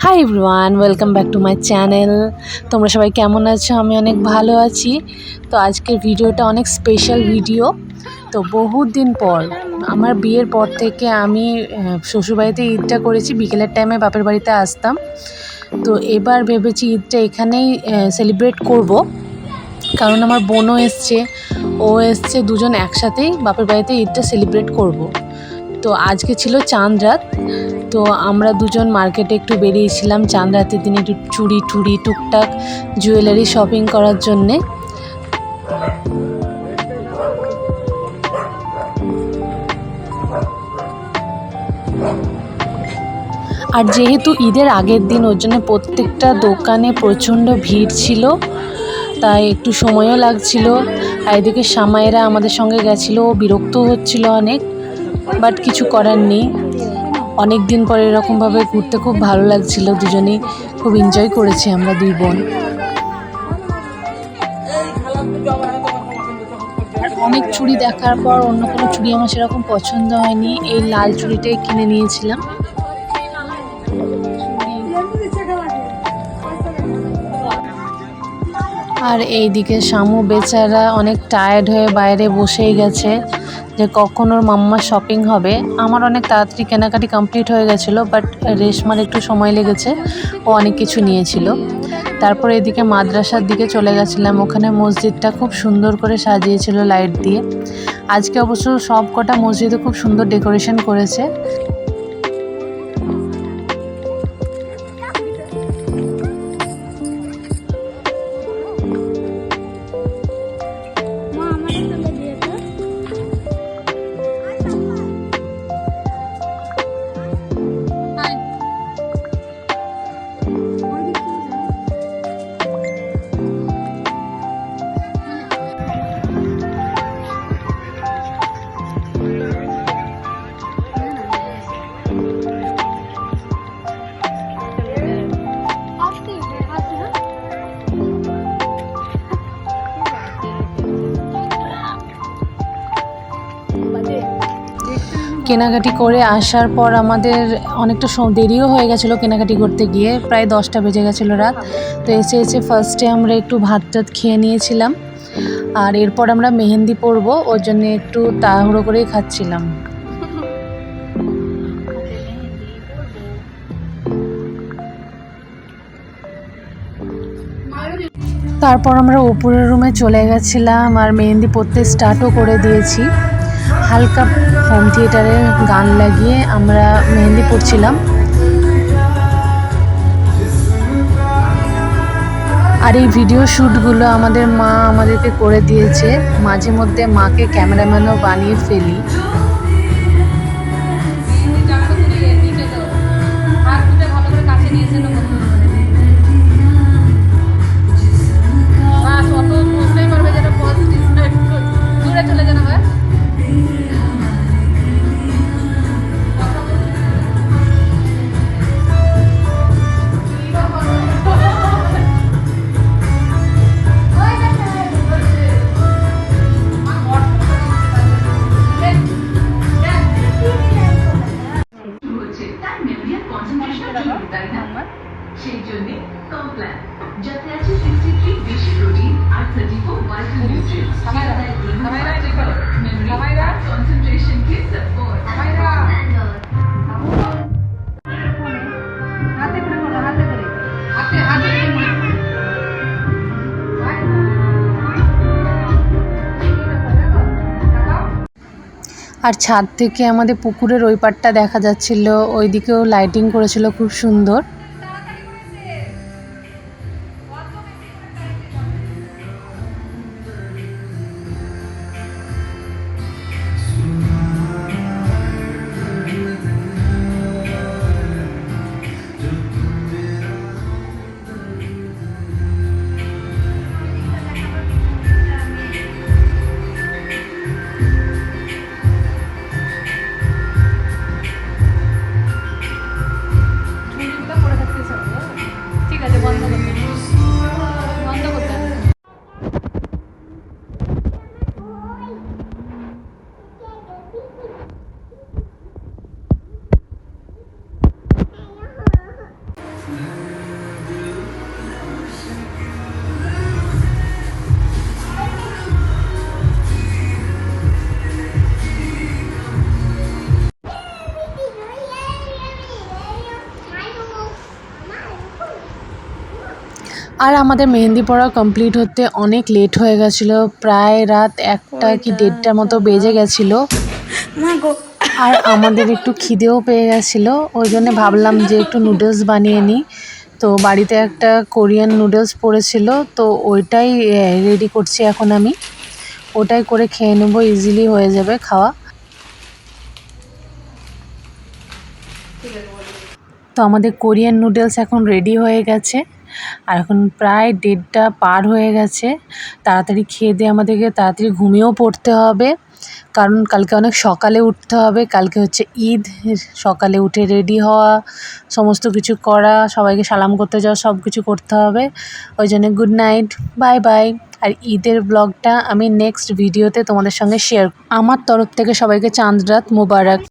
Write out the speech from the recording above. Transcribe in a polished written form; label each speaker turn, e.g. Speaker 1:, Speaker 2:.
Speaker 1: Hi everyone, welcome back to my channel. তোমরা সবাই কেমন আছো? আমি অনেক ভালো আছি। তো আজকের ভিডিওটা অনেক স্পেশাল ভিডিও। তো বহুত দিন পর, আমার বিয়ের পর থেকে আমি শ্বশুরবাড়িতে ঈদটা করেছি। বিকেলের টাইমে বাপের বাড়িতে আসতাম। তো এবার ভেবেছি ঈদটা এখানেই সেলিব্রেট করব, কারণ আমার বোনও এসছে, ও এসছে, দুজন একসাথেই বাপের বাড়িতে ঈদটা সেলিব্রেট করব। তো আজকে ছিল চাঁদ রাত। তো আমরা দুজন মার্কেটে একটু বেরিয়েছিলাম চাঁদ রাতের দিনে, একটু চুড়ি টুড়ি টুকটাক জুয়েলারি শপিং করার জন্যে। আর যেহেতু ঈদের আগের দিন, ওর জন্য প্রত্যেকটা দোকানে প্রচণ্ড ভিড় ছিল, তাই একটু সময়ও লাগছিল। আর এদিকে সামাইরা আমাদের সঙ্গে গেছিলো, ও বিরক্ত হচ্ছিল অনেক, বাট কিছু করার নেই। অনেক দিন পরে এরকমভাবে ঘুরতে খুব ভালো লাগছিল, দুজনেই খুব এনজয় করেছি আমরা দুই বোন। অনেক চুড়ি দেখার পর অন্য কোনো চুড়ি আমার সেরকম পছন্দ হয়নি, এই লাল চুড়িটাই কিনে নিয়েছিলাম। আর এইদিকে শামু বেচারা অনেক টায়ার্ড হয়ে বাইরে বসেই গেছে, যে কখন ওর মাম্মা শপিং হবে। আমার অনেক তাড়াতাড়ি কেনাকাটি কমপ্লিট হয়ে গেছিলো, বাট রেশমার একটু সময় লেগেছে, ও অনেক কিছু নিয়েছিল। তারপর এদিকে মাদ্রাসার দিকে চলে গেছিলাম, ওখানে মসজিদটা খুব সুন্দর করে সাজিয়েছিল লাইট দিয়ে। আজকে অবশ্য সব কটা মসজিদে খুব সুন্দর ডেকোরেশন করেছে। কেনাকাটি করে আসার পর আমাদের অনেকটা দেরিও হয়ে গেছিলো কেনাকাটি করতে গিয়ে, প্রায় 10টা বেজে গেছিলো রাত। তো এসে ফার্স্টে আমরা একটু ভাত টাত খেয়ে নিয়েছিলাম, আর এরপর আমরা মেহেন্দি পরবো, ওর জন্য একটু তাড়াহুড়ো করেই খাচ্ছিলাম। তারপর আমরা উপরের রুমে চলে গেছিলাম আর মেহেন্দি পরতে স্টার্টও করে দিয়েছি। হালকা হোম থিয়েটারে গান লাগিয়ে আমরা মেহেন্দি পরছিলাম। আর এই ভিডিও শ্যুটগুলো আমাদের মা আমাদেরকে করে দিয়েছে। মাঝে মধ্যে মাকে ক্যামেরাম্যানও বানিয়ে ফেলি। সেই জন্য কমপ্ল্যান যাতে আছে 63 বেশি প্রোটিন আর 34 ভাইটাল নিউট্রিয়েন্টস মেমরি আর কনসেন্ট্রেশন কে সাপোর্ট। আর ছাদ থেকে আমাদের পুকুরের ওই পাড়টা দেখা যাচ্ছিল, ওইদিকেও লাইটিং করেছিল খুব সুন্দর। আর আমাদের মেহেন্দি পড়া কমপ্লিট হতে অনেক লেট হয়ে গেছিলো, প্রায় রাত 1টা কি 1:30টার মতো বেজে গেছিলো। আর আমাদের একটু খিদেও পেয়ে গেছিলো, ওই জন্য ভাবলাম যে একটু নুডলস বানিয়ে নিই। তো বাড়িতে একটা কোরিয়ান নুডলস পড়েছিল, তো ওইটাই রেডি করছি এখন আমি। ওটাই করে খেয়ে নেবো, ইজিলি হয়ে যাবে খাওয়া। তো আমাদের কোরিয়ান নুডলস এখন রেডি হয়ে গেছে। আর এখন প্রায় 1:30টা পার হয়ে গেছে। তাড়াতাড়ি খেয়ে দিয়ে আমাদেরকে তাড়াতাড়ি ঘুমিয়েও পড়তে হবে, কারণ কালকে অনেক সকালে উঠতে হবে। কালকে হচ্ছে ঈদ, সকালে উঠে রেডি হওয়া, সমস্ত কিছু করা, সবাইকে সালাম করতে যাওয়া, সব কিছু করতে হবে। ওই জন্য গুড নাইট, বাই বাই। আর ঈদের ব্লগটা আমি নেক্সট ভিডিওতে তোমাদের সঙ্গে শেয়ার। আমার তরফ থেকে সবাইকে চাঁদ রাত মোবারক।